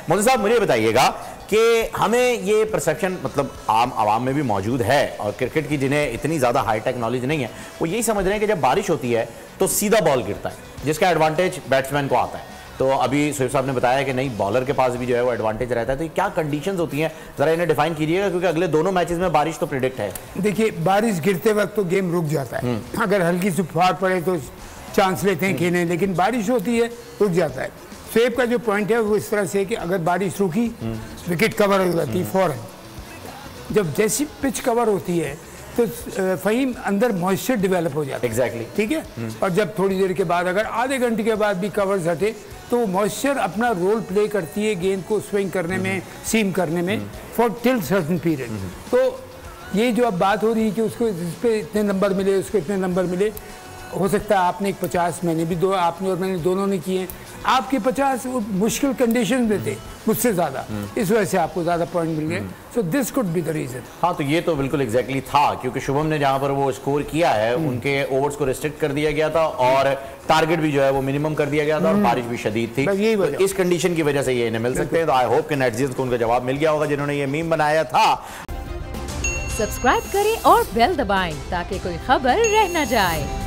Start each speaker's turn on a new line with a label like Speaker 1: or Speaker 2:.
Speaker 1: मोदी साहब मुझे बताइएगा कि हमें ये परसेप्शन मतलब आम आवाम में भी मौजूद है और क्रिकेट की जिन्हें इतनी ज़्यादा हाईटेक नॉलेज नहीं है वो यही समझ रहे हैं कि जब बारिश होती है तो सीधा बॉल गिरता है जिसका एडवांटेज बैट्समैन को आता है। तो अभी सोहेब साहब ने बताया कि नहीं बॉलर के पास भी जो है वो एडवांटेज रहता है। तो क्या कंडीशंस होती हैं ज़रा इन्हें डिफाइन कीजिएगा क्योंकि अगले दोनों मैचेस में बारिश तो प्रिडिक्ट है।
Speaker 2: देखिए बारिश गिरते वक्त तो गेम रुक जाता है, अगर हल्की सी फुहार पड़े तो चांस लेते हैं खेलने, लेकिन बारिश होती है रुक जाता है। सोहेब का जो पॉइंट है वो इस तरह से कि अगर बारिश रुकी विकेट कवर हो जाती है फौरन। जब जैसी पिच कवर होती है तो फ़हीम अंदर मॉइस्चर डेवलप हो जाता है।
Speaker 1: एग्जैक्टली
Speaker 2: ठीक है। और जब थोड़ी देर के बाद अगर आधे घंटे के बाद भी कवर्स हटे तो मॉइस्चर अपना रोल प्ले करती है गेंद को स्विंग करने में, सीम करने में फॉर टिल सर्टन पीरियड। तो ये जो अब बात हो रही है कि उसको इस पे इतने नंबर मिले, उसको इतने नंबर मिले, हो सकता है आपने एक 50 मैंने भी दो, आपने और मैंने दोनों ने किए, आपके 50 मुश्किल कंडीशन में थे मुझसे ज़्यादा, इस वजह से आपको ज़्यादा पॉइंट मिल गए। So this could be the reason.
Speaker 1: हाँ तो ये तो बिल्कुल एग्जैक्टली था क्योंकि शुभम ने जहाँ पर वो स्कोर किया है उनके ओवर्स को रिस्ट्रिक्ट कर दिया गया था और टारगेट भी जो है वो मिनिमम कर दिया गया था और बारिश भी शदीद थी। तो इस कंडीशन की वजह से ये इन्हें मिल सकते हैं। तो आई होप कि नेटिजन्स को उनका जवाब मिल गया होगा जिन्होंने ये मीम बनाया था।
Speaker 3: सब्सक्राइब करें और बेल दबाएं ताकि कोई खबर रह न जाए।